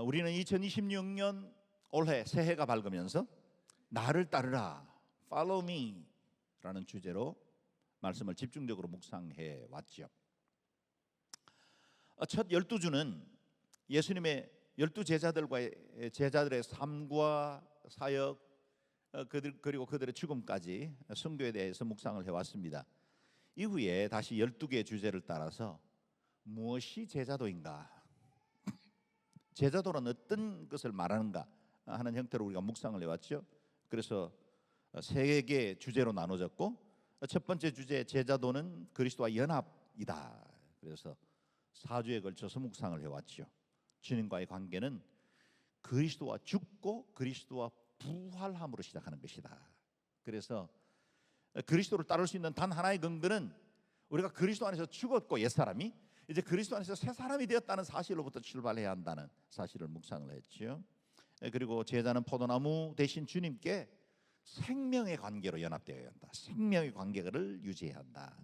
우리는 2026년 올해 새해가 밝으면서 나를 따르라, Follow me 라는 주제로 말씀을 집중적으로 묵상해 왔죠. 첫 12주는 예수님의 12제자들과의 제자들의 삶과 사역 그리고 그들의 죽음까지 순교에 대해서 묵상을 해왔습니다. 이후에 다시 12개의 주제를 따라서 무엇이 제자도인가, 제자도는 어떤 것을 말하는가 하는 형태로 우리가 묵상을 해왔죠. 그래서 세 개의 주제로 나눠졌고, 첫 번째 주제 제자도는 그리스도와 연합이다. 그래서 4주에 걸쳐서 묵상을 해왔죠. 주님과의 관계는 그리스도와 죽고 그리스도와 부활함으로 시작하는 것이다. 그래서 그리스도를 따를 수 있는 단 하나의 근거는 우리가 그리스도 안에서 죽었고 옛사람이 이제 그리스도 안에서 새 사람이 되었다는 사실로부터 출발해야 한다는 사실을 묵상을 했죠. 그리고 제자는 포도나무 대신 주님께 생명의 관계로 연합되어야 한다. 생명의 관계를 유지해야 한다.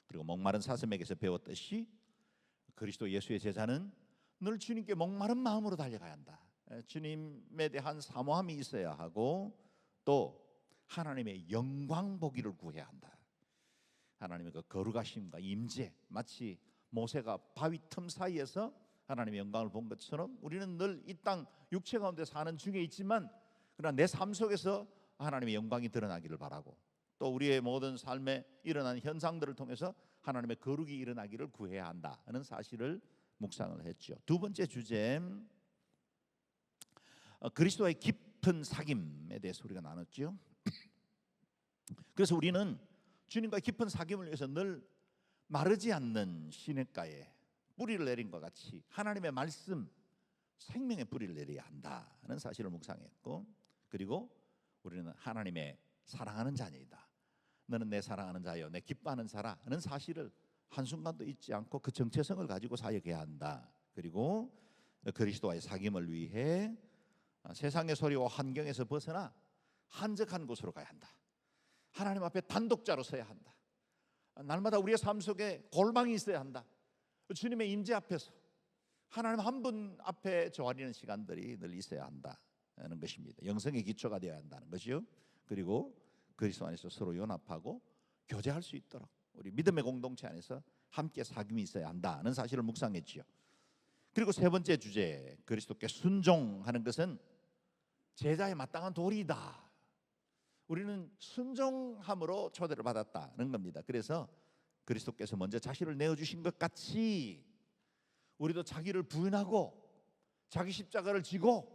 그리고 목마른 사슴에게서 배웠듯이 그리스도 예수의 제자는 늘 주님께 목마른 마음으로 달려가야 한다. 주님에 대한 사모함이 있어야 하고 또 하나님의 영광 보기를 구해야 한다. 하나님의 그 거룩하심과 임재, 마치 모세가 바위 틈 사이에서 하나님의 영광을 본 것처럼 우리는 늘 이 땅 육체 가운데 사는 중에 있지만 그러나 내 삶 속에서 하나님의 영광이 드러나기를 바라고 또 우리의 모든 삶에 일어나는 현상들을 통해서 하나님의 거룩이 일어나기를 구해야 한다는 사실을 묵상을 했죠. 두 번째 주제, 그리스도와의 깊은 사귐에 대해서 우리가 나눴죠. 그래서 우리는 주님과의 깊은 사귐을 위해서 늘 마르지 않는 시냇가에 뿌리를 내린 것 같이 하나님의 말씀, 생명의 뿌리를 내려야 한다는 사실을 묵상했고, 그리고 우리는 하나님의 사랑하는 자녀이다. 너는 내 사랑하는 자여, 내 기뻐하는 자라는 사실을 한순간도 잊지 않고 그 정체성을 가지고 사역해야 한다. 그리고 그리스도와의 사귐을 위해 세상의 소리와 환경에서 벗어나 한적한 곳으로 가야 한다. 하나님 앞에 단독자로 서야 한다. 날마다 우리의 삶 속에 골방이 있어야 한다. 주님의 임재 앞에서 하나님 한 분 앞에 조아리는 시간들이 늘 있어야 한다는 것입니다. 영성의 기초가 되어야 한다는 것이요. 그리고 그리스도 안에서 서로 연합하고 교제할 수 있도록 우리 믿음의 공동체 안에서 함께 사귐이 있어야 한다는 사실을 묵상했지요. 그리고 세 번째 주제, 그리스도께 순종하는 것은 제자의 마땅한 도리이다. 우리는 순종함으로 초대를 받았다는 겁니다. 그래서 그리스도께서 먼저 자신을 내어주신 것 같이 우리도 자기를 부인하고 자기 십자가를 지고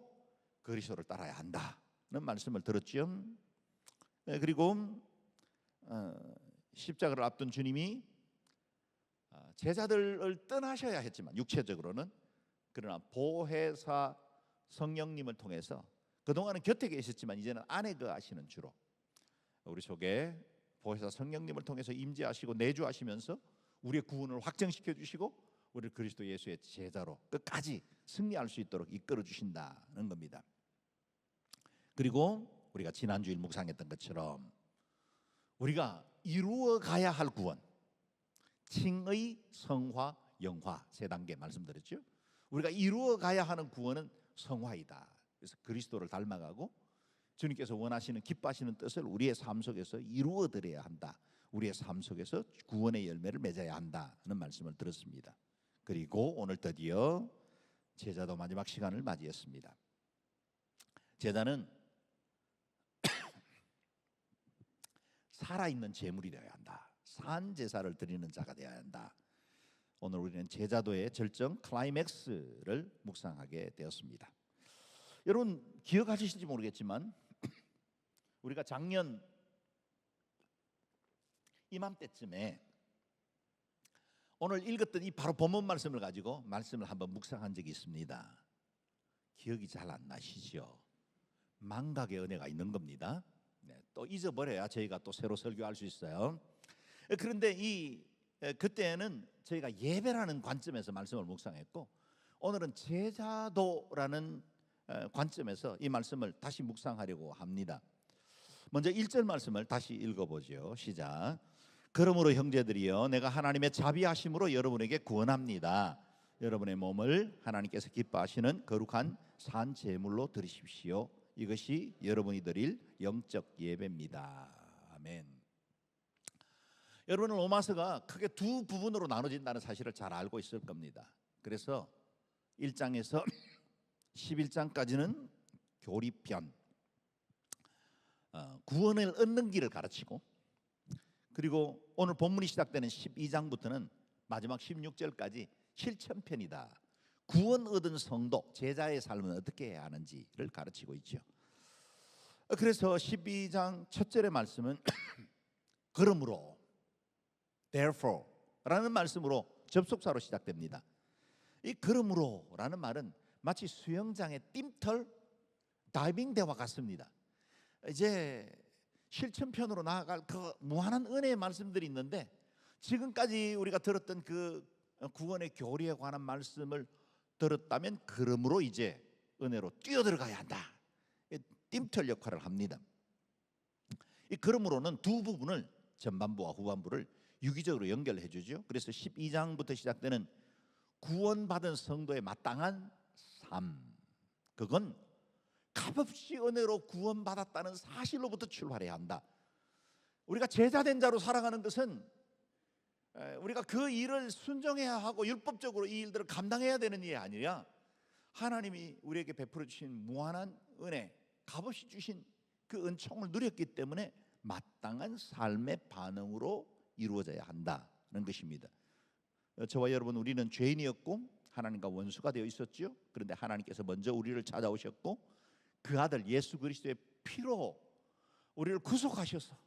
그리스도를 따라야 한다는 말씀을 들었지요. 그리고 십자가를 앞둔 주님이 제자들을 떠나셔야 했지만 육체적으로는, 그러나 보혜사 성령님을 통해서 그동안은 곁에 계셨지만 이제는 안에 거하시는 주로 우리 속에 보혜사 성령님을 통해서 임재하시고 내주하시면서 우리의 구원을 확정시켜 주시고 우리를 그리스도 예수의 제자로 끝까지 승리할 수 있도록 이끌어 주신다는 겁니다. 그리고 우리가 지난주일 묵상했던 것처럼 우리가 이루어 가야 할 구원, 칭의, 성화, 영화 세 단계 말씀드렸죠. 우리가 이루어 가야 하는 구원은 성화이다. 그래서 그리스도를 닮아가고 주님께서 원하시는 기뻐하시는 뜻을 우리의 삶 속에서 이루어 드려야 한다. 우리의 삶 속에서 구원의 열매를 맺어야 한다는 말씀을 들었습니다. 그리고 오늘 드디어 제자도 마지막 시간을 맞이했습니다. 제자는 살아있는 제물이 되어야 한다. 산 제사를 드리는 자가 되어야 한다. 오늘 우리는 제자도의 절정 클라이맥스를 묵상하게 되었습니다. 여러분 기억하실지 모르겠지만 우리가 작년 이맘때쯤에 오늘 읽었던 이 바로 본문 말씀을 가지고 말씀을 한번 묵상한 적이 있습니다. 기억이 잘 안 나시죠? 망각의 은혜가 있는 겁니다. 또 잊어버려야 저희가 또 새로 설교할 수 있어요. 그런데 그때는 저희가 예배라는 관점에서 말씀을 묵상했고 오늘은 제자도라는 관점에서 이 말씀을 다시 묵상하려고 합니다. 먼저 1절 말씀을 다시 읽어보죠. 시작. 그러므로 형제들이여 내가 하나님의 자비하심으로 여러분에게 구원합니다. 여러분의 몸을 하나님께서 기뻐하시는 거룩한 산 제물로 드리십시오. 이것이 여러분이 드릴 영적 예배입니다. 아멘. 여러분은 로마서가 크게 두 부분으로 나눠진다는 사실을 잘 알고 있을 겁니다. 그래서 1장에서 11장까지는 교리편, 구원을 얻는 길을 가르치고, 그리고 오늘 본문이 시작되는 12장부터는 마지막 16절까지 실천편이다. 구원 얻은 성도, 제자의 삶은 어떻게 해야 하는지를 가르치고 있죠. 그래서 12장 첫 절의 말씀은 그러므로, therefore 라는 말씀으로 접속사로 시작됩니다. 이 그러므로 라는 말은 마치 수영장의 뜀털, 다이빙 대와 같습니다. 이제 실천편으로 나아갈 그 무한한 은혜의 말씀들이 있는데, 지금까지 우리가 들었던 그 구원의 교리에 관한 말씀을 들었다면 그러므로 이제 은혜로 뛰어들어가야 한다. 뜀털 역할을 합니다. 이 그러므로는 두 부분을, 전반부와 후반부를 유기적으로 연결해 주죠. 그래서 12장부터 시작되는 구원받은 성도의 마땅한 삶, 그건 값없이 은혜로 구원받았다는 사실로부터 출발해야 한다. 우리가 제자된 자로 살아가는 것은 우리가 그 일을 순종해야 하고 율법적으로 이 일들을 감당해야 되는 일이 아니라 하나님이 우리에게 베풀어 주신 무한한 은혜, 값없이 주신 그 은총을 누렸기 때문에 마땅한 삶의 반응으로 이루어져야 한다는 것입니다. 저와 여러분, 우리는 죄인이었고 하나님과 원수가 되어 있었죠. 그런데 하나님께서 먼저 우리를 찾아오셨고 그 아들 예수 그리스도의 피로 우리를 구속하셔서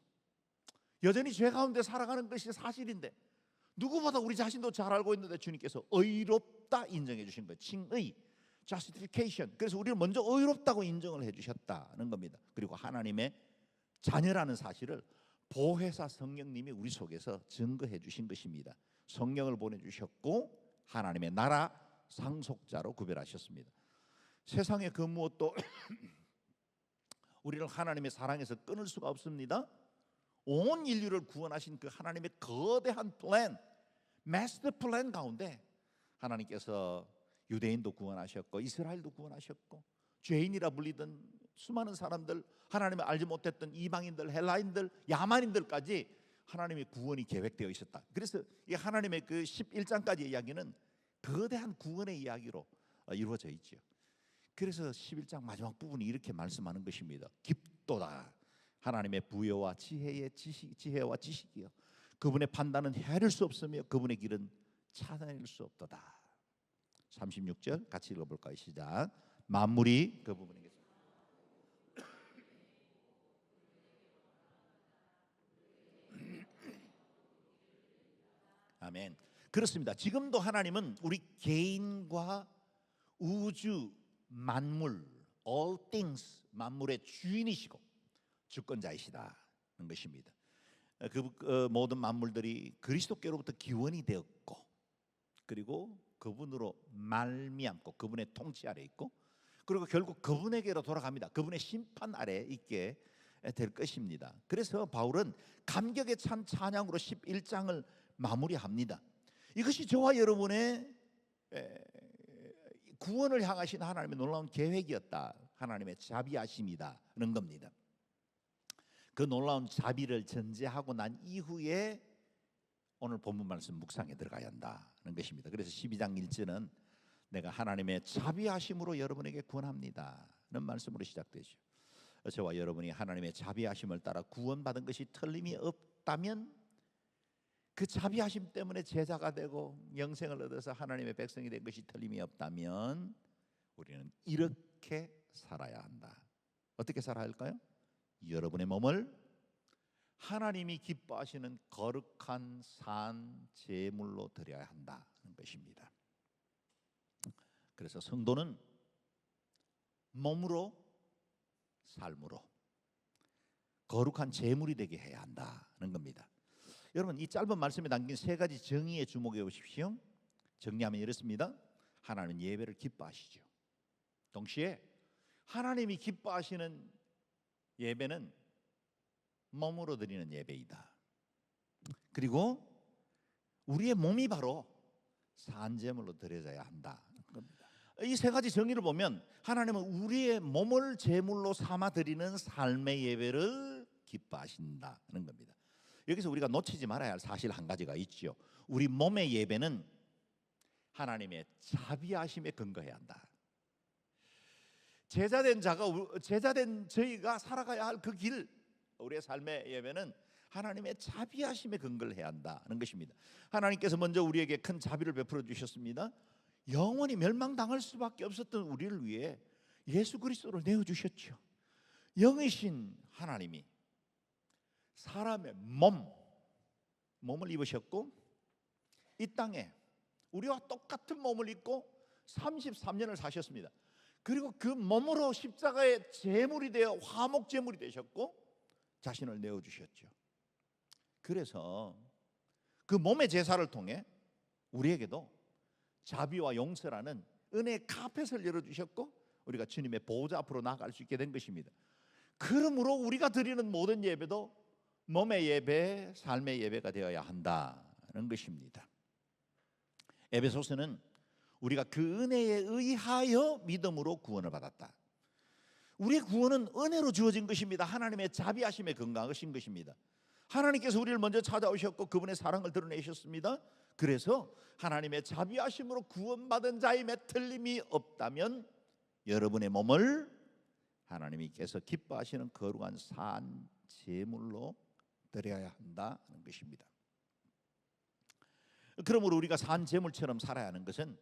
여전히 죄 가운데 살아가는 것이 사실인데, 누구보다 우리 자신도 잘 알고 있는데 주님께서 의롭다 인정해 주신 거예요. 칭의, justification. 그래서 우리를 먼저 의롭다고 인정을 해 주셨다는 겁니다. 그리고 하나님의 자녀라는 사실을 보혜사 성령님이 우리 속에서 증거해 주신 것입니다. 성령을 보내주셨고 하나님의 나라 상속자로 구별하셨습니다. 세상의 그 무엇도 우리를 하나님의 사랑에서 끊을 수가 없습니다. 온 인류를 구원하신 그 하나님의 거대한 플랜, 마스터 플랜 가운데 하나님께서 유대인도 구원하셨고 이스라엘도 구원하셨고 죄인이라 불리던 수많은 사람들, 하나님을 알지 못했던 이방인들, 헬라인들, 야만인들까지 하나님의 구원이 계획되어 있었다. 그래서 이 하나님의 그 11장까지의 이야기는 거대한 구원의 이야기로 이루어져 있죠. 그래서 11장 마지막 부분이 이렇게 말씀하는 것입니다. 깊도다. 하나님의 부여와 지혜와 지식이요, 그분의 판단은 헤아릴 수 없으며 그분의 길은 찾아낼 수 없도다. 36절 같이 읽어볼까요? 시작. 만물이 그 부분에 아멘. 그렇습니다. 지금도 하나님은 우리 개인과 우주 만물, all things, 만물의 주인이시고 주권자이시다는 것입니다. 그 모든 만물들이 그리스도께로부터 기원이 되었고, 그리고 그분으로 말미암고 그분의 통치 아래 있고, 그리고 결국 그분에게로 돌아갑니다. 그분의 심판 아래 있게 될 것입니다. 그래서 바울은 감격에 찬 찬양으로 11장을 마무리합니다. 이것이 저와 여러분의 구원을 향하신 하나님의 놀라운 계획이었다. 하나님의 자비하심이다는 겁니다. 그 놀라운 자비를 전제하고 난 이후에 오늘 본문 말씀 묵상에 들어가야 한다는 것입니다. 그래서 12장 1절은 내가 하나님의 자비하심으로 여러분에게 구원합니다는 말씀으로 시작되죠. 저와 여러분이 하나님의 자비하심을 따라 구원받은 것이 틀림이 없다면, 그 자비하심 때문에 제자가 되고 영생을 얻어서 하나님의 백성이 된 것이 틀림이 없다면 우리는 이렇게 살아야 한다. 어떻게 살아야 할까요? 여러분의 몸을 하나님이 기뻐하시는 거룩한 산 제물로 드려야 한다는 것입니다. 그래서 성도는 몸으로 삶으로 거룩한 제물이 되게 해야 한다는 겁니다. 여러분, 이 짧은 말씀에 담긴 세 가지 정의에 주목해 보십시오. 정리하면 이렇습니다. 하나님은 예배를 기뻐하시죠. 동시에 하나님이 기뻐하시는 예배는 몸으로 드리는 예배이다. 그리고 우리의 몸이 바로 산제물로 드려져야 한다. 이 세 가지 정의를 보면 하나님은 우리의 몸을 제물로 삼아 드리는 삶의 예배를 기뻐하신다는 겁니다. 여기서 우리가 놓치지 말아야 할 사실 한 가지가 있죠. 우리 몸의 예배는 하나님의 자비하심에 근거해야 한다. 제자된 저희가 살아가야 할 그 길, 우리의 삶의 예배는 하나님의 자비하심에 근거를 해야 한다는 것입니다. 하나님께서 먼저 우리에게 큰 자비를 베풀어 주셨습니다. 영원히 멸망당할 수밖에 없었던 우리를 위해 예수 그리스도를 내어주셨죠. 영이신 하나님이 사람의 몸을 입으셨고 이 땅에 우리와 똑같은 몸을 입고 33년을 사셨습니다. 그리고 그 몸으로 십자가의 제물이 되어 화목 제물이 되셨고 자신을 내어주셨죠. 그래서 그 몸의 제사를 통해 우리에게도 자비와 용서라는 은혜의 카펫을 열어주셨고 우리가 주님의 보호자 앞으로 나아갈 수 있게 된 것입니다. 그러므로 우리가 드리는 모든 예배도 몸의 예배, 삶의 예배가 되어야 한다는 것입니다. 에베소서는 우리가 그 은혜에 의하여 믿음으로 구원을 받았다. 우리의 구원은 은혜로 주어진 것입니다. 하나님의 자비하심에 근거하신 것입니다. 하나님께서 우리를 먼저 찾아오셨고 그분의 사랑을 드러내셨습니다. 그래서 하나님의 자비하심으로 구원받은 자임에 틀림이 없다면 여러분의 몸을 하나님께서 기뻐하시는 거룩한 산 제물로 드려야 한다는 것입니다. 그러므로 우리가 산 제물처럼 살아야 하는 것은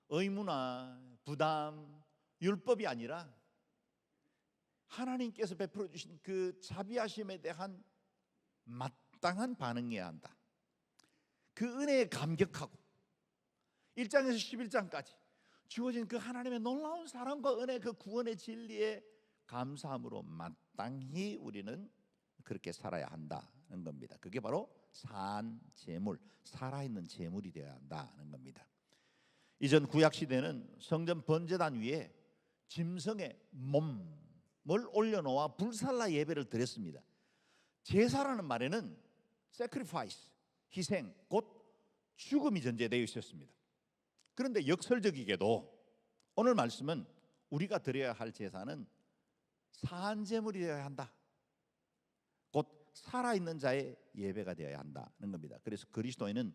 의무나 부담, 율법이 아니라 하나님께서 베풀어 주신 그 자비하심에 대한 마땅한 반응이어야 한다. 그 은혜에 감격하고 1장에서 11장까지 주어진 그 하나님의 놀라운 사랑과 은혜, 그 구원의 진리에 감사함으로 마땅히 우리는 그렇게 살아야 한다는 겁니다. 그게 바로 산 제물, 살아있는 제물이 되어야 한다는 겁니다. 이전 구약 시대는 성전 번제단 위에 짐승의 몸을 올려놓아 불살라 예배를 드렸습니다. 제사라는 말에는 sacrifice, 희생, 곧 죽음이 전제되어 있었습니다. 그런데 역설적이게도 오늘 말씀은 우리가 드려야 할 제사는 산제물이 되어야 한다. 곧 살아있는 자의 예배가 되어야 한다는 겁니다. 그래서 그리스도인은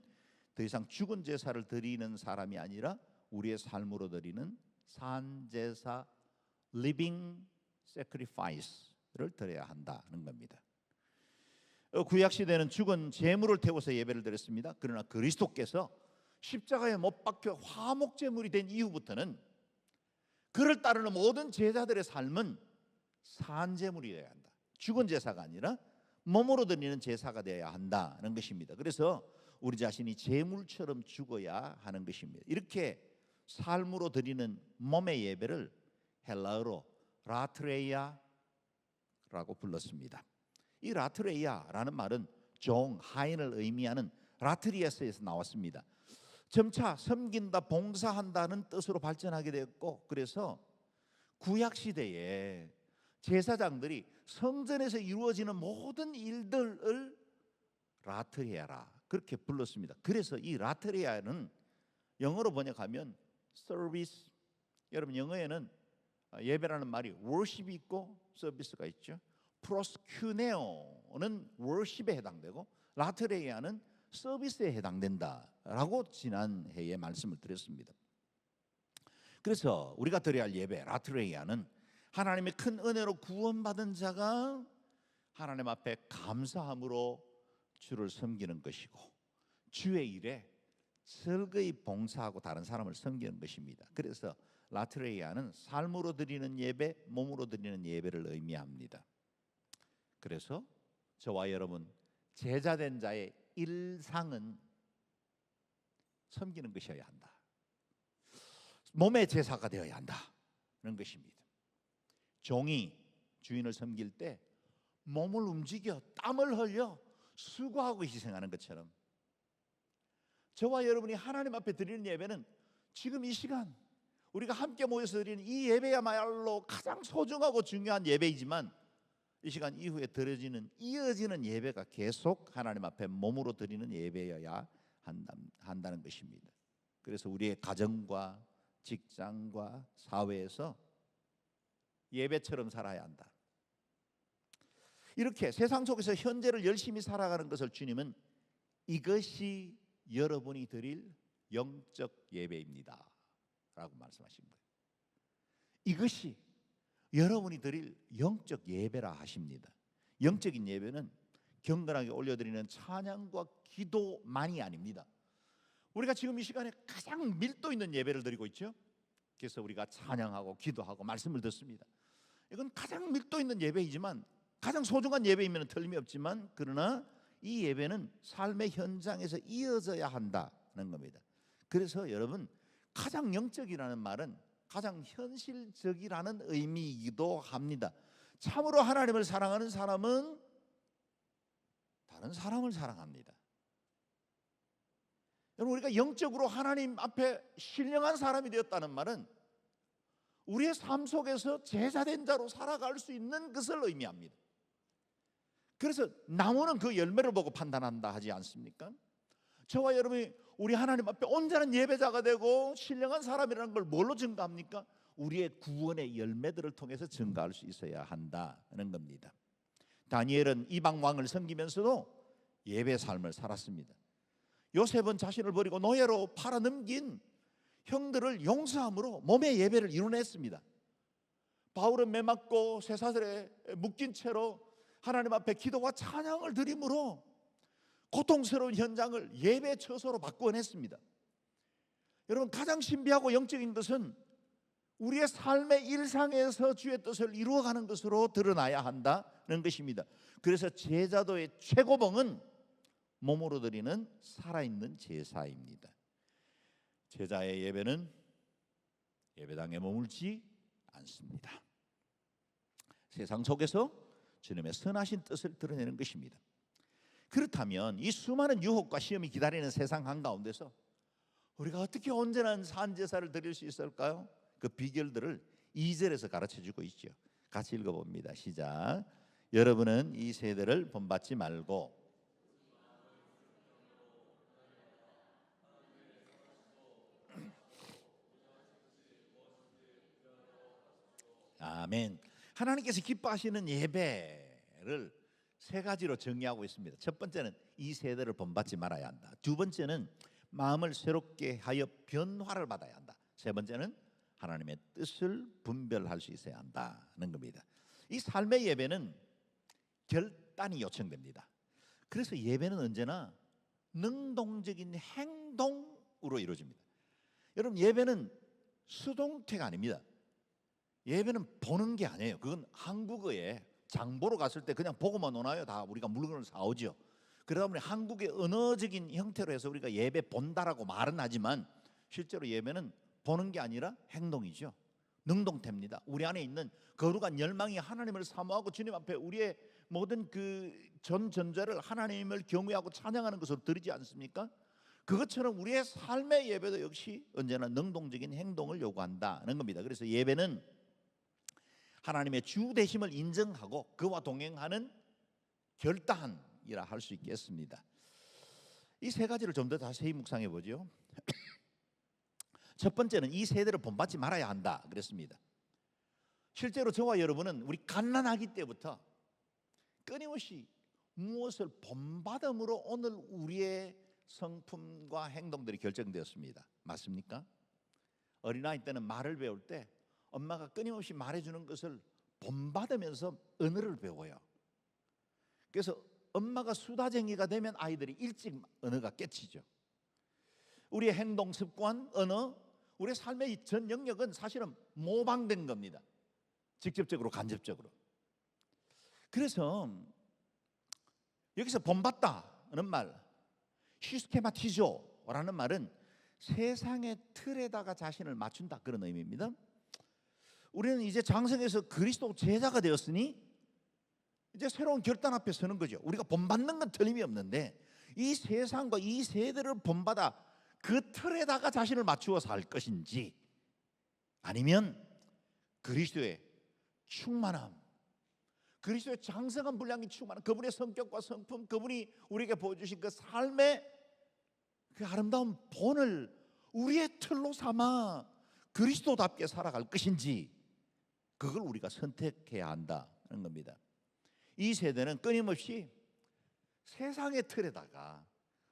더 이상 죽은 제사를 드리는 사람이 아니라 우리의 삶으로 드리는 산제사, living sacrifice를 드려야 한다는 겁니다. 구약 시대는 죽은 제물을 태워서 예배를 드렸습니다. 그러나 그리스도께서 십자가에 못 박혀 화목 제물이 된 이후부터는 그를 따르는 모든 제자들의 삶은 산 제물이 되어야 한다. 죽은 제사가 아니라 몸으로 드리는 제사가 되어야 한다는 것입니다. 그래서 우리 자신이 제물처럼 죽어야 하는 것입니다. 이렇게 삶으로 드리는 몸의 예배를 헬라어로 라트레이아라고 불렀습니다. 이 라트레이아라는 말은 종, 하인을 의미하는 라트리아스에서 나왔습니다. 점차 섬긴다, 봉사한다는 뜻으로 발전하게 되었고, 그래서 구약 시대에 제사장들이 성전에서 이루어지는 모든 일들을 라트레아라 그렇게 불렀습니다. 그래서 이 라트레아는 영어로 번역하면 서비스, 여러분 영어에는 예배라는 말이 worship이 있고 서비스가 있죠. 프로스큐네오는 worship에 해당되고 라트레이아는 서비스에 해당된다라고 지난해에 말씀을 드렸습니다. 그래서 우리가 드려야 할 예배 라트레이아는 하나님의 큰 은혜로 구원받은 자가 하나님 앞에 감사함으로 주를 섬기는 것이고 주의 일에 즐거이 봉사하고 다른 사람을 섬기는 것입니다. 그래서 라트레이아는 삶으로 드리는 예배, 몸으로 드리는 예배를 의미합니다. 그래서 저와 여러분 제자된 자의 일상은 섬기는 것이어야 한다. 몸의 제사가 되어야 한다는 것입니다. 종이 주인을 섬길 때 몸을 움직여 땀을 흘려 수고하고 희생하는 것처럼 저와 여러분이 하나님 앞에 드리는 예배는 지금 이 시간 우리가 함께 모여서 드리는 이 예배야말로 가장 소중하고 중요한 예배이지만 이 시간 이후에 이어지는 예배가 계속 하나님 앞에 몸으로 드리는 예배여야 한다는 것입니다. 그래서 우리의 가정과 직장과 사회에서 예배처럼 살아야 한다. 이렇게 세상 속에서 현재를 열심히 살아가는 것을 주님은 이것이 여러분이 드릴 영적 예배입니다 라고 말씀하신 거예요. 이것이 여러분이 드릴 영적 예배라 하십니다. 영적인 예배는 경건하게 올려드리는 찬양과 기도만이 아닙니다. 우리가 지금 이 시간에 가장 밀도 있는 예배를 드리고 있죠. 그래서 우리가 찬양하고 기도하고 말씀을 듣습니다. 이건 가장 밀도 있는 예배이지만, 가장 소중한 예배이면 틀림이 없지만, 그러나 이 예배는 삶의 현장에서 이어져야 한다는 겁니다. 그래서 여러분, 가장 영적이라는 말은 가장 현실적이라는 의미이기도 합니다. 참으로 하나님을 사랑하는 사람은 다른 사람을 사랑합니다. 여러분, 우리가 영적으로 하나님 앞에 신령한 사람이 되었다는 말은 우리의 삶 속에서 제자된 자로 살아갈 수 있는 것을 의미합니다. 그래서 나무는 그 열매를 보고 판단한다 하지 않습니까? 저와 여러분이 우리 하나님 앞에 온전한 예배자가 되고 신령한 사람이라는 걸 뭘로 증가합니까? 우리의 구원의 열매들을 통해서 증가할 수 있어야 한다는 겁니다. 다니엘은 이방 왕을 섬기면서도 예배 삶을 살았습니다. 요셉은 자신을 버리고 노예로 팔아넘긴 형들을 용서함으로 몸의 예배를 이뤄냈습니다. 바울은 매맞고 쇠사슬에 묶인 채로 하나님 앞에 기도와 찬양을 드림으로 고통스러운 현장을 예배 처소로 바꾸어냈습니다. 여러분, 가장 신비하고 영적인 것은 우리의 삶의 일상에서 주의 뜻을 이루어가는 것으로 드러나야 한다는 것입니다. 그래서 제자도의 최고봉은 몸으로 드리는 살아있는 제사입니다. 제자의 예배는 예배당에 머물지 않습니다. 세상 속에서 주님의 선하신 뜻을 드러내는 것입니다. 그렇다면 이 수많은 유혹과 시험이 기다리는 세상 한가운데서 우리가 어떻게 온전한 산제사를 드릴 수 있을까요? 그 비결들을 2절에서 가르쳐주고 있죠. 같이 읽어봅니다. 시작. 여러분은 이 세대를 본받지 말고 아멘. 하나님께서 기뻐하시는 예배를 세 가지로 정의하고 있습니다. 첫 번째는 이 세대를 본받지 말아야 한다. 두 번째는 마음을 새롭게 하여 변화를 받아야 한다. 세 번째는 하나님의 뜻을 분별할 수 있어야 한다는 겁니다. 이 삶의 예배는 결단이 요청됩니다. 그래서 예배는 언제나 능동적인 행동으로 이루어집니다. 여러분, 예배는 수동태가 아닙니다. 예배는 보는 게 아니에요. 그건 한국어에 장보러 갔을 때 그냥 보고만 오나요? 다 우리가 물건을 사오죠. 그러다 보니 한국의 언어적인 형태로 해서 우리가 예배 본다라고 말은 하지만 실제로 예배는 보는 게 아니라 행동이죠. 능동태입니다. 우리 안에 있는 거룩한 열망이 하나님을 사모하고 주님 앞에 우리의 모든 그 전전자를 하나님을 경외하고 찬양하는 것으로 드리지 않습니까? 그것처럼 우리의 삶의 예배도 역시 언제나 능동적인 행동을 요구한다는 겁니다. 그래서 예배는 하나님의 주 되심을 인정하고 그와 동행하는 결단이라 할 수 있겠습니다. 이 세 가지를 좀 더 자세히 묵상해 보죠. 첫 번째는 이 세대를 본받지 말아야 한다 그랬습니다. 실제로 저와 여러분은 우리 갓난아기 때부터 끊임없이 무엇을 본받음으로 오늘 우리의 성품과 행동들이 결정되었습니다. 맞습니까? 어린아이 때는 말을 배울 때 엄마가 끊임없이 말해주는 것을 본받으면서 언어를 배워요. 그래서 엄마가 수다쟁이가 되면 아이들이 일찍 언어가 깨치죠. 우리의 행동, 습관, 언어, 우리의 삶의 전 영역은 사실은 모방된 겁니다. 직접적으로 간접적으로. 그래서 여기서 본받다는 말, 시스테마티조라는 말은 세상의 틀에다가 자신을 맞춘다, 그런 의미입니다. 우리는 이제 장성해서 그리스도 제자가 되었으니 이제 새로운 결단 앞에 서는 거죠. 우리가 본받는 건 틀림이 없는데 이 세상과 이 세대를 본받아 그 틀에다가 자신을 맞추어 살 것인지, 아니면 그리스도의 충만함, 그리스도의 장성한 분량이 충만한 그분의 성격과 성품, 그분이 우리에게 보여주신 그 삶의 그 아름다운 본을 우리의 틀로 삼아 그리스도답게 살아갈 것인지, 그걸 우리가 선택해야 한다는 겁니다. 이 세대는 끊임없이 세상의 틀에다가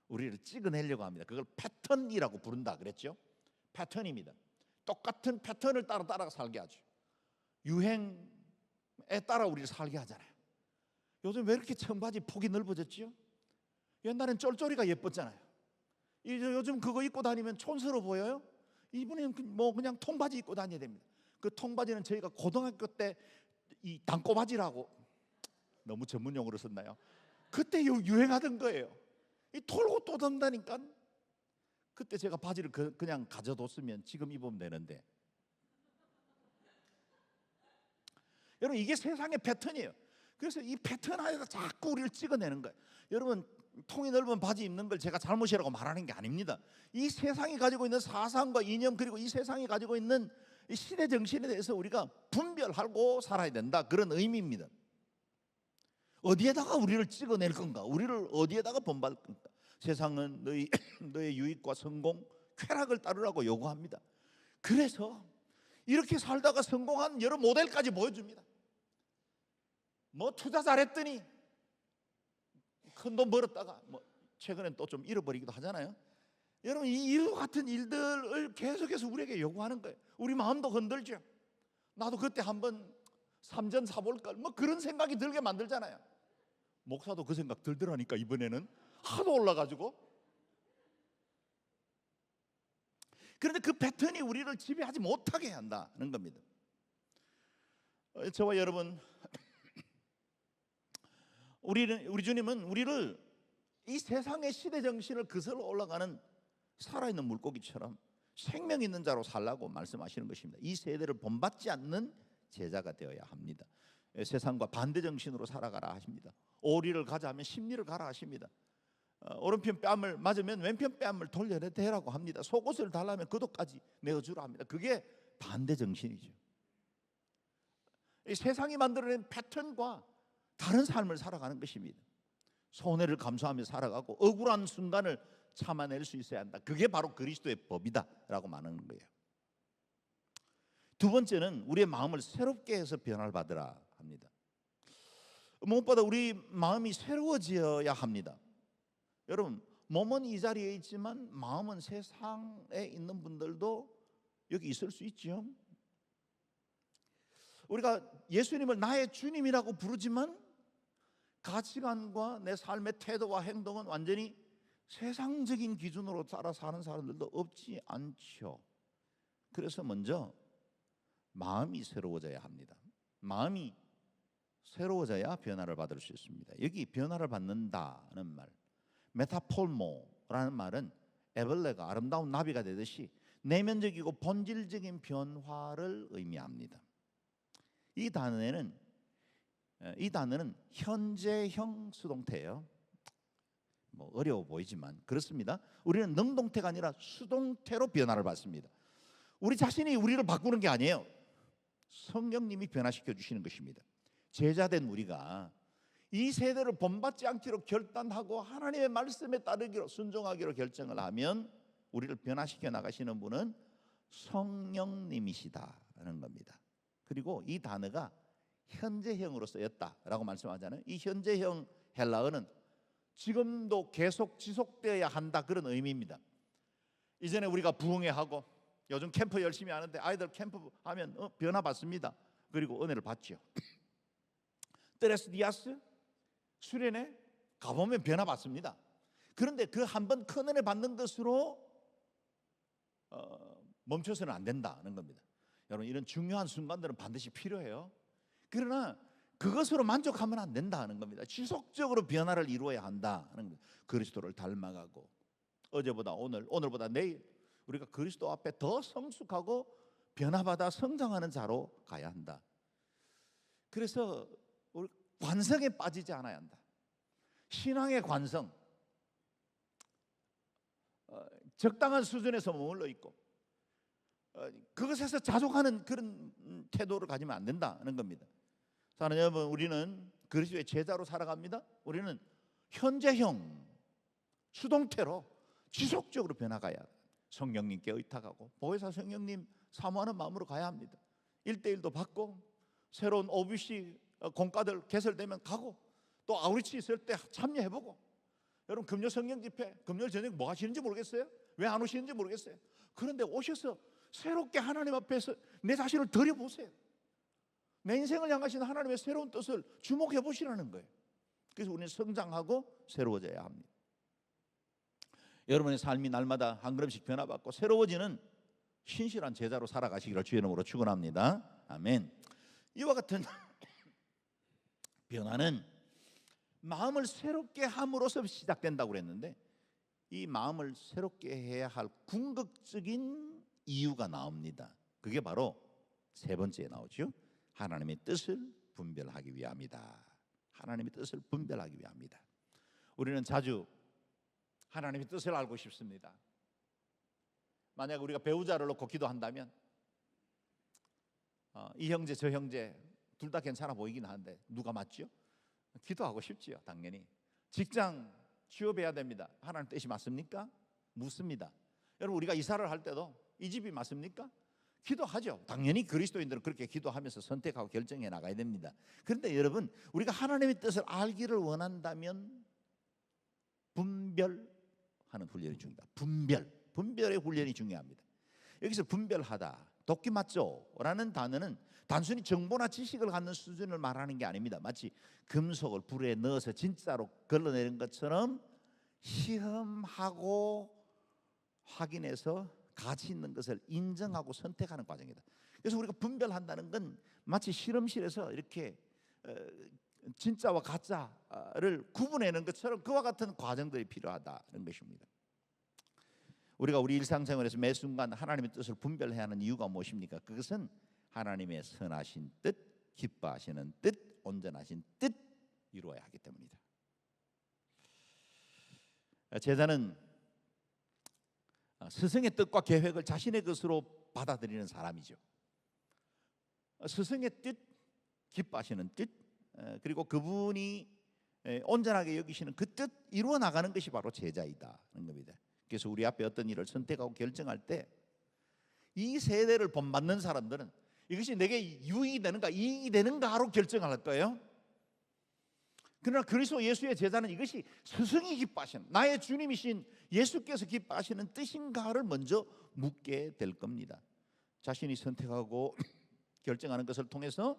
우리를 찍어내려고 합니다. 그걸 패턴이라고 부른다 그랬죠. 패턴입니다. 똑같은 패턴을 따라 살게 하죠. 유행에 따라 우리를 살게 하잖아요. 요즘 왜 이렇게 청바지 폭이 넓어졌죠? 옛날엔 쫄쫄이가 예뻤잖아요. 요즘 그거 입고 다니면 촌스러워 보여요? 이분은 뭐 그냥 통바지 입고 다녀야 됩니다. 그 통바지는 저희가 고등학교 때 이 단꼬바지라고, 너무 전문 용어로 썼나요? 그때 유행하던 거예요. 이 털고 또 던다니까. 그때 제가 바지를 그냥 가져뒀으면 지금 입으면 되는데. 여러분, 이게 세상의 패턴이에요. 그래서 이 패턴 안에서 자꾸 우리를 찍어내는 거예요. 여러분, 통이 넓은 바지 입는 걸 제가 잘못이라고 말하는 게 아닙니다. 이 세상이 가지고 있는 사상과 이념, 그리고 이 세상이 가지고 있는 이 시대 정신에 대해서 우리가 분별하고 살아야 된다, 그런 의미입니다. 어디에다가 우리를 찍어낼 건가? 우리를 어디에다가 본받을 건가? 세상은 너의 유익과 성공, 쾌락을 따르라고 요구합니다. 그래서 이렇게 살다가 성공한 여러 모델까지 보여줍니다. 뭐 투자 잘했더니 큰 돈 벌었다가 뭐 최근엔 또 좀 잃어버리기도 하잖아요. 여러분, 이 같은 일들을 계속해서 우리에게 요구하는 거예요. 우리 마음도 흔들죠. 나도 그때 한번 삼전 사볼 걸, 뭐 그런 생각이 들게 만들잖아요. 목사도 그 생각 들더라니까 이번에는 하도 올라가지고. 그런데 그 패턴이 우리를 지배하지 못하게 한다는 겁니다. 저와 여러분, 우리 주님은 우리를 이 세상의 시대 정신을 거슬러 올라가는 살아있는 물고기처럼 생명 있는 자로 살라고 말씀하시는 것입니다. 이 세대를 본받지 않는 제자가 되어야 합니다. 세상과 반대 정신으로 살아가라 하십니다. 오리를 가자 하면 십리를 가라 하십니다. 오른편 뺨을 맞으면 왼편 뺨을 돌려내라고 합니다. 속옷을 달라면 겉옷까지 내어주라 합니다. 그게 반대 정신이죠. 이 세상이 만들어낸 패턴과 다른 삶을 살아가는 것입니다. 손해를 감수하며 살아가고 억울한 순간을 참아낼 수 있어야 한다. 그게 바로 그리스도의 법이다 라고 말하는 거예요. 두 번째는 우리의 마음을 새롭게 해서 변화를 받으라 합니다. 무엇보다 우리 마음이 새로워져야 합니다. 여러분, 몸은 이 자리에 있지만 마음은 세상에 있는 분들도 여기 있을 수 있죠. 우리가 예수님을 나의 주님이라고 부르지만 가치관과 내 삶의 태도와 행동은 완전히 세상적인 기준으로 따라 사는 사람들도 없지 않죠. 그래서 먼저 마음이 새로워져야 합니다. 마음이 새로워져야 변화를 받을 수 있습니다. 여기 변화를 받는다는 말, 메타폴모라는 말은 에벌레가 아름다운 나비가 되듯이 내면적이고 본질적인 변화를 의미합니다. 이 단어는 현재형 수동태예요. 뭐 어려워 보이지만 그렇습니다. 우리는 능동태가 아니라 수동태로 변화를 받습니다. 우리 자신이 우리를 바꾸는 게 아니에요. 성령님이 변화시켜 주시는 것입니다. 제자된 우리가 이 세대를 본받지 않기로 결단하고 하나님의 말씀에 따르기로 순종하기로 결정을 하면 우리를 변화시켜 나가시는 분은 성령님이시다는 겁니다. 그리고 이 단어가 현재형으로 쓰였다라고 말씀하잖아요. 이 현재형 헬라어는 지금도 계속 지속되어야 한다, 그런 의미입니다. 이전에 우리가 부흥회하고 요즘 캠프 열심히 하는데 아이들 캠프 하면 변화 받습니다. 그리고 은혜를 받죠. 트레스 디아스 수련회 가보면 변화 받습니다. 그런데 그 한 번 큰 은혜 받는 것으로 멈춰서는 안 된다는 겁니다. 여러분, 이런 중요한 순간들은 반드시 필요해요. 그러나 그것으로 만족하면 안 된다는 겁니다. 지속적으로 변화를 이루어야 한다는 겁니다. 그리스도를 닮아가고 어제보다 오늘, 오늘보다 내일 우리가 그리스도 앞에 더 성숙하고 변화받아 성장하는 자로 가야 한다. 그래서 우리 관성에 빠지지 않아야 한다. 신앙의 관성, 적당한 수준에서 머물러 있고 그것에서 자족하는 그런 태도를 가지면 안 된다는 겁니다. 사랑하는 여러분, 우리는 그리스도의 제자로 살아갑니다. 우리는 현재형 수동태로 지속적으로 변화가야. 성령님께 의탁하고 보혜사 성령님 사모하는 마음으로 가야 합니다. 1대1도 받고 새로운 OBC 공과들 개설되면 가고 또 아우리치 있을 때 참여해보고. 여러분 금요 성령 집회, 금요일 저녁 뭐 하시는지 모르겠어요? 왜 안 오시는지 모르겠어요? 그런데 오셔서 새롭게 하나님 앞에서 내 자신을 드려보세요. 내 인생을 향하신 하나님의 새로운 뜻을 주목해 보시라는 거예요. 그래서 우리는 성장하고 새로워져야 합니다. 여러분의 삶이 날마다 한 걸음씩 변화받고 새로워지는 신실한 제자로 살아가시기를 주의 이름으로 축원합니다. 아멘. 이와 같은 변화는 마음을 새롭게 함으로써 시작된다고 그랬는데, 이 마음을 새롭게 해야 할 궁극적인 이유가 나옵니다. 그게 바로 세 번째에 나오죠. 하나님의 뜻을 분별하기 위함이다. 하나님의 뜻을 분별하기 위함이다. 우리는 자주 하나님의 뜻을 알고 싶습니다. 만약 우리가 배우자를 놓고 기도한다면 이 형제 저 형제 둘 다 괜찮아 보이긴 하는데 누가 맞죠? 기도하고 싶지요. 당연히. 직장 취업해야 됩니다. 하나님 뜻이 맞습니까? 묻습니다. 여러분 우리가 이사를 할 때도 이 집이 맞습니까? 기도하죠. 당연히 그리스도인들은 그렇게 기도하면서 선택하고 결정해 나가야 됩니다. 그런데 여러분 우리가 하나님의 뜻을 알기를 원한다면 분별하는 훈련이 중요합니다. 분별의 훈련이 중요합니다. 여기서 분별하다, 도끼 맞죠? 라는 단어는 단순히 정보나 지식을 갖는 수준을 말하는 게 아닙니다. 마치 금속을 불에 넣어서 진짜로 걸러내는 것처럼 시험하고 확인해서 가치 있는 것을 인정하고 선택하는 과정이다. 그래서 우리가 분별한다는 건 마치 실험실에서 이렇게 진짜와 가짜를 구분해내는 것처럼 그와 같은 과정들이 필요하다는 것입니다. 우리가 우리 일상생활에서 매 순간 하나님의 뜻을 분별해야 하는 이유가 무엇입니까? 그것은 하나님의 선하신 뜻, 기뻐하시는 뜻, 온전하신 뜻 이루어야 하기 때문이다. 제자는 스승의 뜻과 계획을 자신의 것으로 받아들이는 사람이죠. 스승의 뜻, 기뻐하시는 뜻, 그리고 그분이 온전하게 여기시는 그 뜻 이루어 나가는 것이 바로 제자이다는 겁니다. 그래서 우리 앞에 어떤 일을 선택하고 결정할 때 이 세대를 본받는 사람들은 이것이 내게 유익이 되는가 이익이 되는가로 결정을 할 거예요. 그러나 그리스도 예수의 제자는 이것이 스승이 기뻐하시는, 나의 주님이신 예수께서 기뻐하시는 뜻인가를 먼저 묻게 될 겁니다. 자신이 선택하고 결정하는 것을 통해서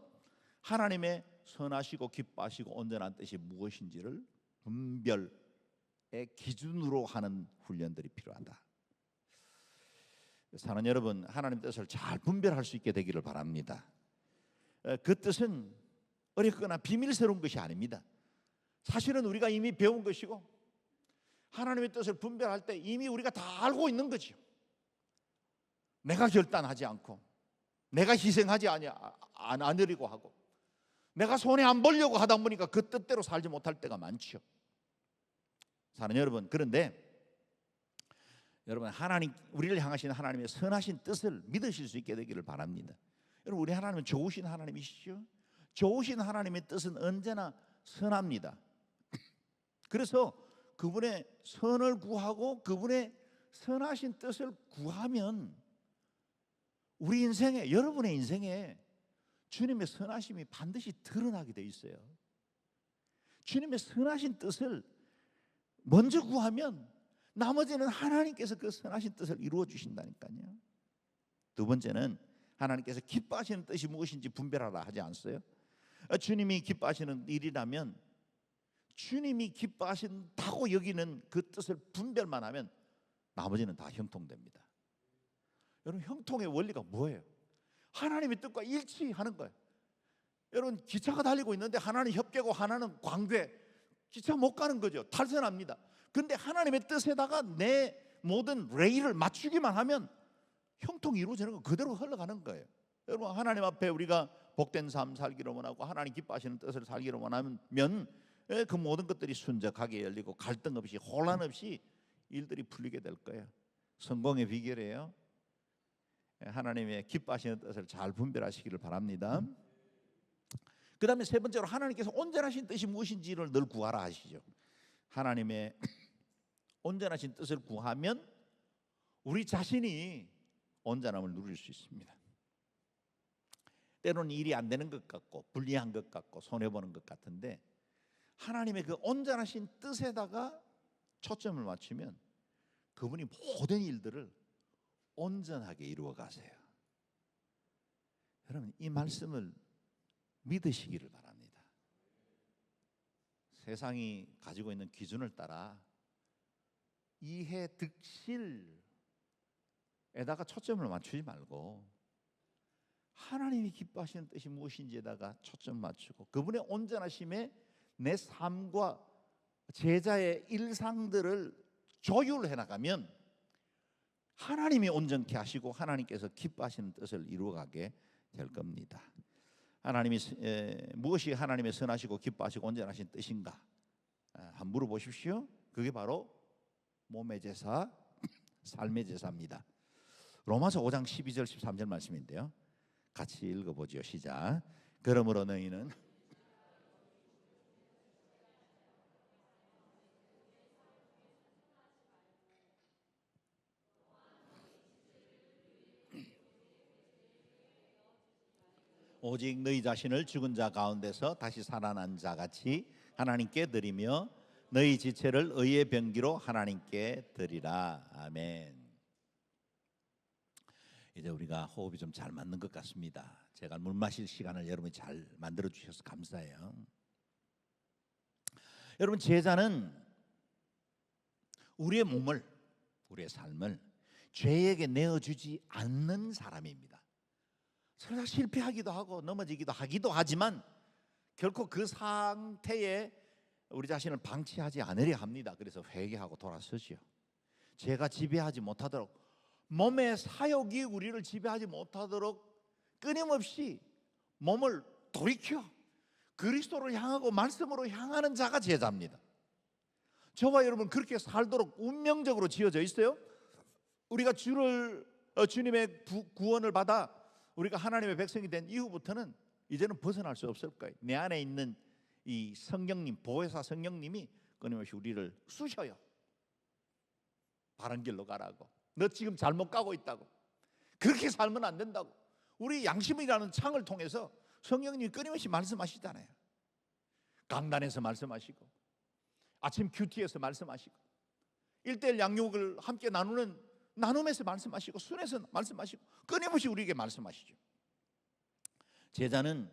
하나님의 선하시고 기뻐하시고 온전한 뜻이 무엇인지를 분별의 기준으로 하는 훈련들이 필요하다. 사는 여러분, 하나님 뜻을 잘 분별할 수 있게 되기를 바랍니다. 그 뜻은 어렵거나 비밀스러운 것이 아닙니다. 사실은 우리가 이미 배운 것이고 하나님의 뜻을 분별할 때 이미 우리가 다 알고 있는 거죠. 내가 결단하지 않고 내가 희생하지 않으려고 하고 내가 손해 안 보려고 하다 보니까 그 뜻대로 살지 못할 때가 많죠. 사는 여러분, 그런데 여러분 하나님, 우리를 향하신 하나님의 선하신 뜻을 믿으실 수 있게 되기를 바랍니다. 여러분 우리 하나님은 좋으신 하나님이시죠. 좋으신 하나님의 뜻은 언제나 선합니다. 그래서 그분의 선을 구하고 그분의 선하신 뜻을 구하면 우리 인생에, 여러분의 인생에 주님의 선하심이 반드시 드러나게 돼 있어요. 주님의 선하신 뜻을 먼저 구하면 나머지는 하나님께서 그 선하신 뜻을 이루어 주신다니까요. 두 번째는 하나님께서 기뻐하시는 뜻이 무엇인지 분별하라 하지 않았어요? 주님이 기뻐하시는 일이라면 주님이 기뻐하신다고 여기는 그 뜻을 분별만 하면 나머지는 다 형통됩니다. 여러분 형통의 원리가 뭐예요? 하나님의 뜻과 일치하는 거예요. 여러분 기차가 달리고 있는데 하나는 협궤고 하나는 광궤, 기차 못 가는 거죠. 탈선합니다. 그런데 하나님의 뜻에다가 내 모든 레일을 맞추기만 하면 형통이 이루어지는 거 그대로 흘러가는 거예요. 여러분 하나님 앞에 우리가 복된 삶 살기를 원하고 하나님 기뻐하시는 뜻을 살기를 원하면 그 모든 것들이 순적하게 열리고 갈등 없이 혼란 없이 일들이 풀리게 될 거예요. 성공의 비결이에요. 하나님의 기뻐하시는 뜻을 잘 분별하시기를 바랍니다. 그 다음에 세 번째로 하나님께서 온전하신 뜻이 무엇인지를 늘 구하라 하시죠. 하나님의 온전하신 뜻을 구하면 우리 자신이 온전함을 누릴 수 있습니다. 때로는 일이 안 되는 것 같고 불리한 것 같고 손해보는 것 같은데 하나님의 그 온전하신 뜻에다가 초점을 맞추면 그분이 모든 일들을 온전하게 이루어 가세요. 여러분, 이 말씀을 믿으시기를 바랍니다. 세상이 가지고 있는 기준을 따라 이해 득실에다가 초점을 맞추지 말고 하나님이 기뻐하시는 뜻이 무엇인지에다가 초점 맞추고 그분의 온전하심에 내 삶과 제자의 일상들을 조율해 나가면 하나님이 온전케 하시고 하나님께서 기뻐하시는 뜻을 이루어가게 될 겁니다. 무엇이 하나님의 선하시고 기뻐하시고 온전하신 뜻인가? 한번 물어보십시오. 그게 바로 몸의 제사, 삶의 제사입니다. 로마서 5장 12절 13절 말씀인데요. 같이 읽어보죠. 시작. 그러므로 너희는 오직 너희 자신을 죽은 자 가운데서 다시 살아난 자 같이 하나님께 드리며 너희 지체를 의의 병기로 하나님께 드리라. 아멘. 이제 우리가 호흡이 좀 잘 맞는 것 같습니다. 제가 물 마실 시간을 여러분이 잘 만들어 주셔서 감사해요. 여러분, 제자는 우리의 몸을, 우리의 삶을 죄에게 내어주지 않는 사람입니다. 설사 실패하기도 하고 넘어지기도 하기도 하지만 결코 그 상태에 우리 자신을 방치하지 않으려 합니다. 그래서 회개하고 돌아서지요. 죄가 지배하지 못하도록, 몸의 사욕이 우리를 지배하지 못하도록 끊임없이 몸을 돌이켜 그리스도를 향하고 말씀으로 향하는 자가 제자입니다. 저와 여러분 그렇게 살도록 운명적으로 지어져 있어요. 우리가 주님의 구원을 받아 우리가 하나님의 백성이 된 이후부터는 이제는 벗어날 수 없을 거예요. 내 안에 있는 이 성령님, 보혜사 성령님이 끊임없이 우리를 쑤셔요. 바른 길로 가라고. 너 지금 잘못 가고 있다고. 그렇게 살면 안 된다고. 우리 양심이라는 창을 통해서 성령님이 끊임없이 말씀하시잖아요. 강단에서 말씀하시고 아침 큐티에서 말씀하시고 1:1 양육을 함께 나눔에서 말씀하시고 순에서 말씀하시고 끊임없이 우리에게 말씀하시죠. 제자는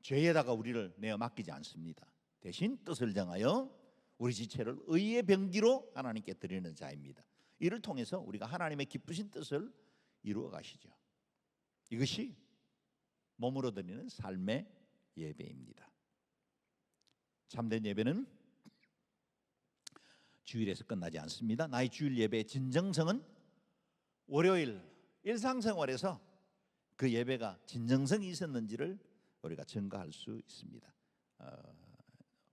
죄에다가 우리를 내어 맡기지 않습니다. 대신 뜻을 정하여 우리 지체를 의의 병기로 하나님께 드리는 자입니다. 이를 통해서 우리가 하나님의 기쁘신 뜻을 이루어 가시죠. 이것이 몸으로 드리는 삶의 예배입니다. 참된 예배는 주일에서 끝나지 않습니다. 나의 주일 예배의 진정성은 월요일 일상생활에서 그 예배가 진정성이 있었는지를 우리가 증거할 수 있습니다.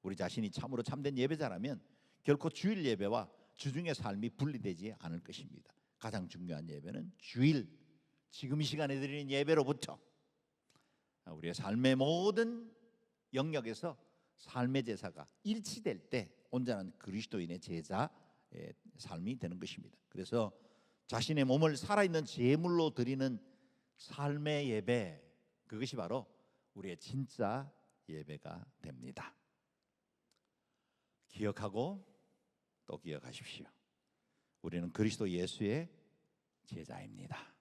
우리 자신이 참으로 참된 예배자라면 결코 주일 예배와 주중의 삶이 분리되지 않을 것입니다. 가장 중요한 예배는 주일 지금 이 시간에 드리는 예배로부터 우리의 삶의 모든 영역에서 삶의 제사가 일치될 때 온전한 그리스도인의 제자의 삶이 되는 것입니다. 그래서 자신의 몸을 살아있는 제물로 드리는 삶의 예배, 그것이 바로 우리의 진짜 예배가 됩니다. 기억하고 또 기억하십시오. 우리는 그리스도 예수의 제자입니다.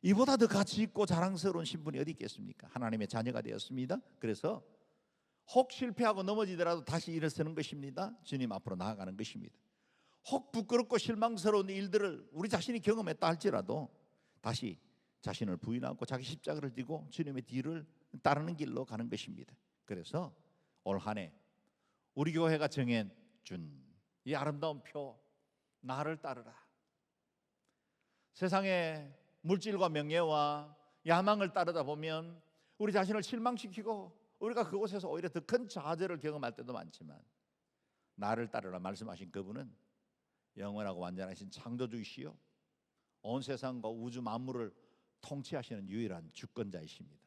이보다 더 가치 있고 자랑스러운 신분이 어디 있겠습니까? 하나님의 자녀가 되었습니다. 그래서 혹 실패하고 넘어지더라도 다시 일어서는 것입니다. 주님 앞으로 나아가는 것입니다. 혹 부끄럽고 실망스러운 일들을 우리 자신이 경험했다 할지라도 다시 자신을 부인하고 자기 십자가를 지고 주님의 뒤를 따르는 길로 가는 것입니다. 그래서 올 한 해 우리 교회가 정해준 이 아름다운 표, 나를 따르라. 세상의 물질과 명예와 야망을 따르다 보면 우리 자신을 실망시키고 우리가 그곳에서 오히려 더 큰 좌절을 경험할 때도 많지만 나를 따르라 말씀하신 그분은 영원하고 완전하신 창조주이시요 온 세상과 우주 만물을 통치하시는 유일한 주권자이십니다.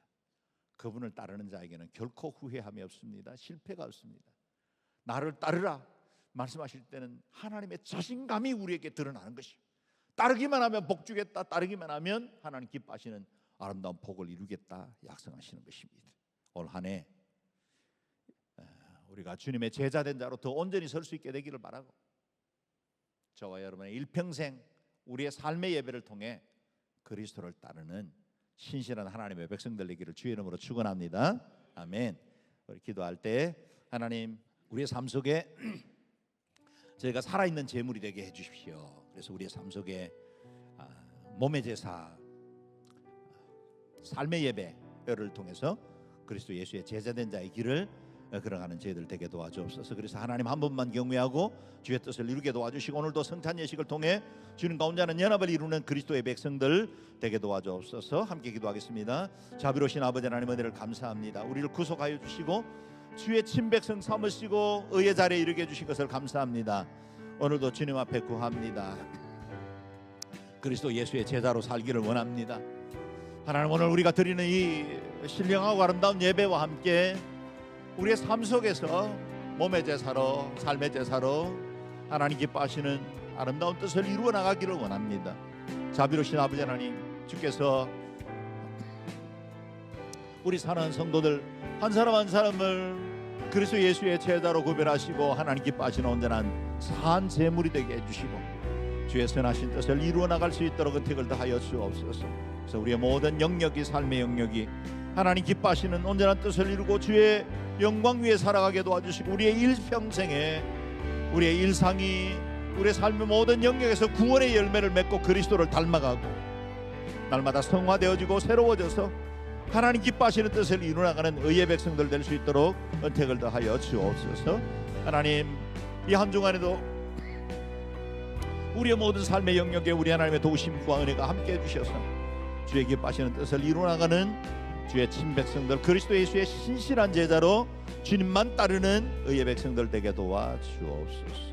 그분을 따르는 자에게는 결코 후회함이 없습니다. 실패가 없습니다. 나를 따르라. 말씀하실 때는 하나님의 자신감이 우리에게 드러나는 것이요, 따르기만 하면 복 주겠다, 따르기만 하면 하나님 기뻐하시는 아름다운 복을 이루겠다 약속하시는 것입니다. 올 한 해 우리가 주님의 제자된 자로 더 온전히 설 수 있게 되기를 바라고, 저와 여러분의 일평생 우리의 삶의 예배를 통해 그리스도를 따르는 신실한 하나님의 백성들 되기를 주의 이름으로 축원합니다. 아멘. 우리 기도할 때 하나님, 우리의 삶 속에 저희가 살아있는 제물이 되게 해주십시오. 그래서 우리의 삶 속에 몸의 제사, 삶의 예배를 통해서 그리스도 예수의 제자된 자의 길을 걸어가는 저희들 되게 도와주옵소서. 그래서 하나님 한 분만 경외하고 주의 뜻을 이루게 도와주시고, 오늘도 성찬 예식을 통해 주님과 온전한 연합을 이루는 그리스도의 백성들 되게 도와주옵소서. 함께 기도하겠습니다. 자비로우신 아버지 하나님, 은혜를 감사합니다. 우리를 구속하여 주시고 주의 친백성 삼으시고 의의 자리에 이르게 해주신 것을 감사합니다. 오늘도 주님 앞에 구합니다. 그리스도 예수의 제자로 살기를 원합니다. 하나님, 오늘 우리가 드리는 이 신령하고 아름다운 예배와 함께 우리의 삶 속에서 몸의 제사로, 삶의 제사로 하나님 기뻐하시는 아름다운 뜻을 이루어 나가기를 원합니다. 자비로우신 아버지 하나님, 주께서 우리 사랑하는 성도들 한 사람 한 사람을 그리스도 예수의 제자로 구별하시고 하나님 기뻐하시는 온전한 산 제물이 되게 해주시고 주의 선하신 뜻을 이루어 나갈 수 있도록 은택을 다하여 주옵소서. 그래서 우리의 모든 영역이, 삶의 영역이 하나님 기뻐하시는 온전한 뜻을 이루고 주의 영광 위에 살아가게 도와주시고, 우리의 일평생에 우리의 일상이 우리의 삶의 모든 영역에서 구원의 열매를 맺고 그리스도를 닮아가고 날마다 성화되어지고 새로워져서 하나님 기뻐하시는 뜻을 이루어나가는 의의 백성들 될 수 있도록 은택을 더하여 주옵소서. 하나님, 이 한 주간에도 우리의 모든 삶의 영역에 우리 하나님의 도우심과 은혜가 함께 해주셔서 주의 기뻐하시는 뜻을 이루어나가는 주의 친백성들, 그리스도 예수의 신실한 제자로 주님만 따르는 의의 백성들 되게 도와주옵소서.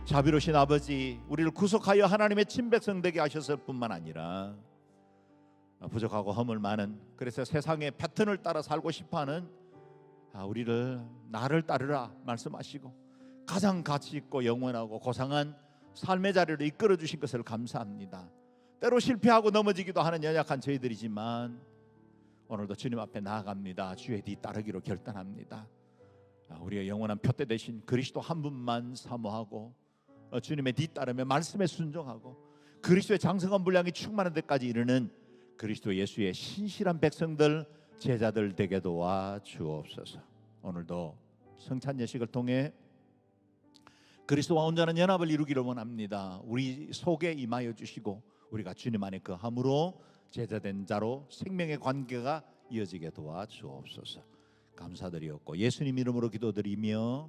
자비로우신 아버지, 우리를 구속하여 하나님의 친백성 되게 하셨을 뿐만 아니라 부족하고 허물 많은, 그래서 세상의 패턴을 따라 살고 싶어하는 우리를 나를 따르라 말씀하시고 가장 가치 있고 영원하고 고상한 삶의 자리를 이끌어 주신 것을 감사합니다. 때로 실패하고 넘어지기도 하는 연약한 저희들이지만 오늘도 주님 앞에 나아갑니다. 주의 뒤 따르기로 결단합니다. 우리의 영원한 표대 되신 그리스도 한 분만 사모하고 주님의 뒤 따르며 말씀에 순종하고 그리스도의 장성한 분량이 충만한 데까지 이르는 그리스도 예수의 신실한 백성들, 제자들 되게 도와주옵소서. 오늘도 성찬 예식을 통해 그리스도와 온전한 연합을 이루기를 원합니다. 우리 속에 임하여 주시고 우리가 주님 안에 거함으로 제자된 자로 생명의 관계가 이어지게 도와주옵소서. 감사드리옵고 예수님 이름으로 기도드리며